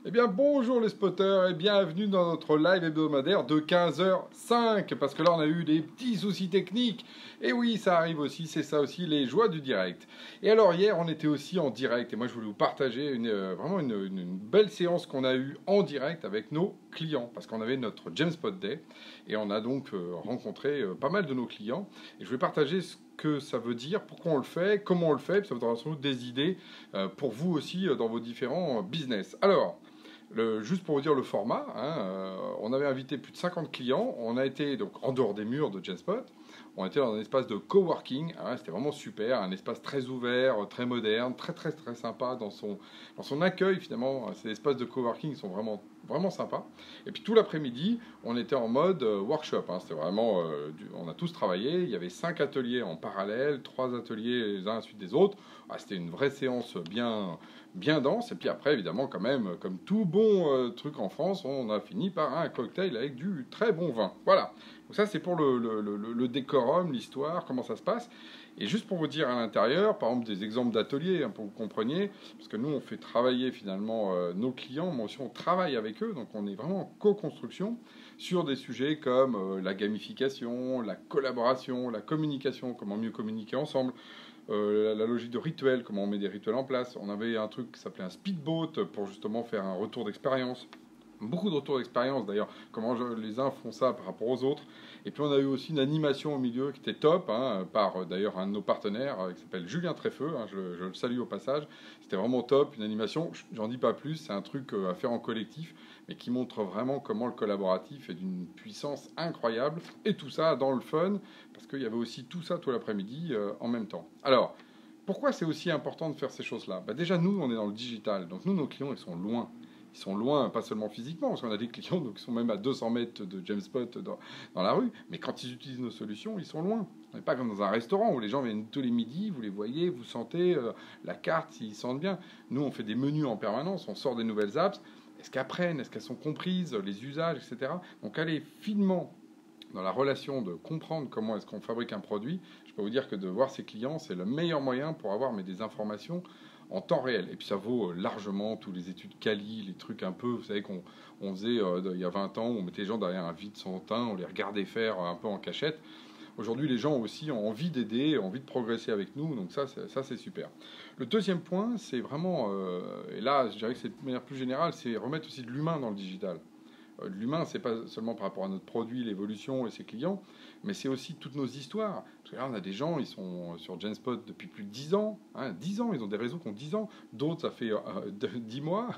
Eh bien bonjour les spotters et bienvenue dans notre live hebdomadaire de 15h05 parce que là on a eu des petits soucis techniques et oui ça arrive aussi, c'est ça aussi les joies du direct. Et alors hier on était aussi en direct et moi je voulais vous partager vraiment une belle séance qu'on a eue en direct avec nos clients parce qu'on avait notre Jamspot Day et on a donc rencontré pas mal de nos clients et je vais partager ce que ça veut dire, pourquoi on le fait, comment on le fait, puis ça vous donnera sans doute des idées pour vous aussi dans vos différents business. Alors, juste pour vous dire le format, on avait invité plus de 50 clients, on a été donc en dehors des murs de Jamspot, on était dans un espace de coworking, c'était vraiment super, un espace très ouvert, très moderne, très sympa dans son accueil finalement. Ces espaces de coworking sont vraiment sympas. Et puis tout l'après-midi, on était en mode workshop, c'était vraiment, on a tous travaillé, il y avait 5 ateliers en parallèle, 3 ateliers les uns à la suite des autres. C'était une vraie séance bien dense. Et puis après, évidemment, quand même, comme tout bon truc en France, on a fini par un cocktail avec du très bon vin. Voilà. Donc ça, c'est pour le décorum, l'histoire, comment ça se passe. Et juste pour vous dire à l'intérieur, par exemple, des exemples d'ateliers, pour que vous compreniez, parce que nous, on fait travailler finalement nos clients, mais aussi on travaille avec eux, donc on est vraiment en co-construction sur des sujets comme la gamification, la collaboration, la communication, comment mieux communiquer ensemble, la logique de rituel, comment on met des rituels en place. On avait un truc qui s'appelait un speedboat pour justement faire un retour d'expérience. Beaucoup de retours d'expérience d'ailleurs, comment les uns font ça par rapport aux autres. Et puis on a eu aussi une animation au milieu qui était top, par d'ailleurs un de nos partenaires qui s'appelle Julien Treffeux, je le salue au passage. C'était vraiment top, une animation, j'en dis pas plus, c'est un truc à faire en collectif, mais qui montre vraiment comment le collaboratif est d'une puissance incroyable. Et tout ça dans le fun, parce qu'il y avait aussi tout ça tout l'après-midi en même temps. Alors, pourquoi c'est aussi important de faire ces choses-là? Déjà, nous, on est dans le digital, donc nous, nos clients, ils sont loin. Ils sont loin, pas seulement physiquement, parce qu'on a des clients donc, qui sont même à 200 mètres de Jamspot dans la rue, mais quand ils utilisent nos solutions, ils sont loin. On n'est pas comme dans un restaurant où les gens viennent tous les midis, vous les voyez, vous sentez la carte, s'ils sentent bien. Nous, on fait des menus en permanence, on sort des nouvelles apps. Est-ce qu'elles apprennent, est-ce qu'elles sont comprises, les usages, etc. Donc aller finement dans la relation de comprendre comment est-ce qu'on fabrique un produit, je peux vous dire que de voir ses clients, c'est le meilleur moyen pour avoir des informations en temps réel. Et puis ça vaut largement tous les études quali, les trucs un peu, vous savez qu'on faisait il y a 20 ans, on mettait les gens derrière un vide sans teint, on les regardait faire un peu en cachette. Aujourd'hui, les gens aussi ont envie d'aider, ont envie de progresser avec nous, donc ça c'est super. Le deuxième point, c'est vraiment, et là je dirais que c'est de manière plus générale, c'est remettre aussi de l'humain dans le digital. L'humain, c'est pas seulement par rapport à notre produit, l'évolution et ses clients, mais c'est aussi toutes nos histoires. Parce que là, on a des gens, ils sont sur Genspot depuis plus de 10 ans. 10 ans, ils ont des réseaux qui ont 10 ans. D'autres, ça fait 10 mois,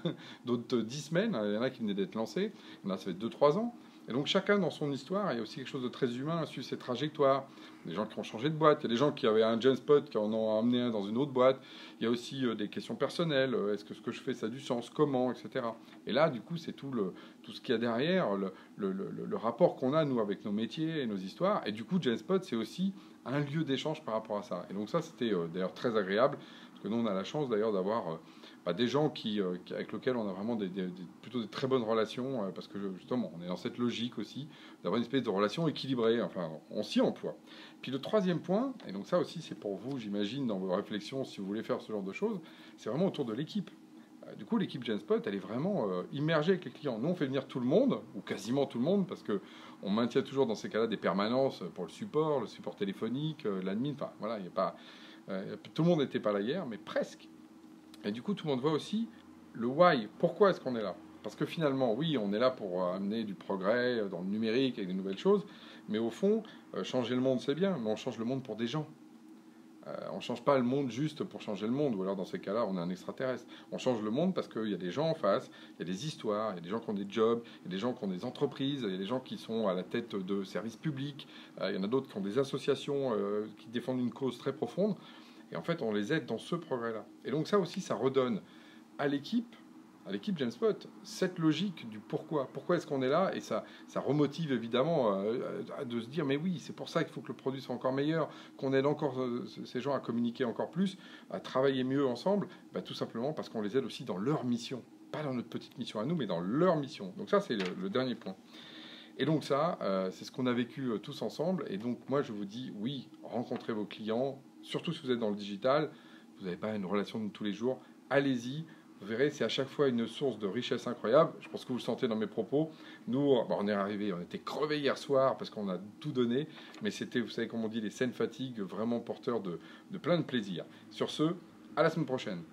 d'autres 10 semaines. Il y en a qui venaient d'être lancés. Il y en a, ça fait 2-3 ans. Et donc chacun dans son histoire, il y a aussi quelque chose de très humain à suivre ses trajectoires. Des gens qui ont changé de boîte, il y a des gens qui avaient un Genspot, qui en ont amené un dans une autre boîte. Il y a aussi des questions personnelles, est-ce que ce que je fais ça a du sens, comment, etc. Et là, du coup, c'est tout ce qu'il y a derrière, le rapport qu'on a, nous, avec nos métiers et nos histoires. Et du coup, Genspot, c'est aussi un lieu d'échange par rapport à ça. Et donc ça, c'était d'ailleurs très agréable, parce que nous, on a la chance d'ailleurs d'avoir des gens avec lesquels on a vraiment plutôt des très bonnes relations, parce que justement, on est dans cette logique aussi d'avoir une espèce de relation équilibrée. Enfin, on s'y emploie. Puis le troisième point, et donc ça aussi, c'est pour vous, j'imagine, dans vos réflexions, si vous voulez faire ce genre de choses, c'est vraiment autour de l'équipe. Du coup, l'équipe Genspot, elle est vraiment immergée avec les clients. Nous, on fait venir tout le monde, ou quasiment tout le monde, parce que on maintient toujours dans ces cas-là des permanences pour le support téléphonique, l'admin. Enfin, voilà, il y a pas, tout le monde n'était pas là hier, mais presque. Et du coup, tout le monde voit aussi le why. Pourquoi est-ce qu'on est là? Parce que finalement, oui, on est là pour amener du progrès dans le numérique avec des nouvelles choses, mais au fond, changer le monde, c'est bien, mais on change le monde pour des gens. On ne change pas le monde juste pour changer le monde, ou alors dans ces cas-là, on est un extraterrestre. On change le monde parce qu'il y a des gens en face, il y a des histoires, il y a des gens qui ont des jobs, il y a des gens qui ont des entreprises, il y a des gens qui sont à la tête de services publics, il y en a d'autres qui ont des associations qui défendent une cause très profonde. Et en fait, on les aide dans ce progrès-là. Et donc ça aussi, ça redonne à l'équipe Genspot, cette logique du pourquoi. Pourquoi est-ce qu'on est là? Et ça remotive évidemment de se dire, mais oui, c'est pour ça qu'il faut que le produit soit encore meilleur, qu'on aide encore ces gens à communiquer encore plus, à travailler mieux ensemble, tout simplement parce qu'on les aide aussi dans leur mission. Pas dans notre petite mission à nous, mais dans leur mission. Donc ça, c'est le dernier point. Et donc ça, c'est ce qu'on a vécu tous ensemble. Et donc moi, je vous dis, oui, rencontrez vos clients, surtout si vous êtes dans le digital, vous n'avez pas une relation de tous les jours, allez-y, Vous verrez, c'est à chaque fois une source de richesse incroyable. Je pense que vous le sentez dans mes propos. Nous, on est arrivé, on était crevés hier soir parce qu'on a tout donné. Mais c'était, vous savez comme on dit, les scènes fatigue, vraiment porteurs de plein de plaisir. Sur ce, à la semaine prochaine.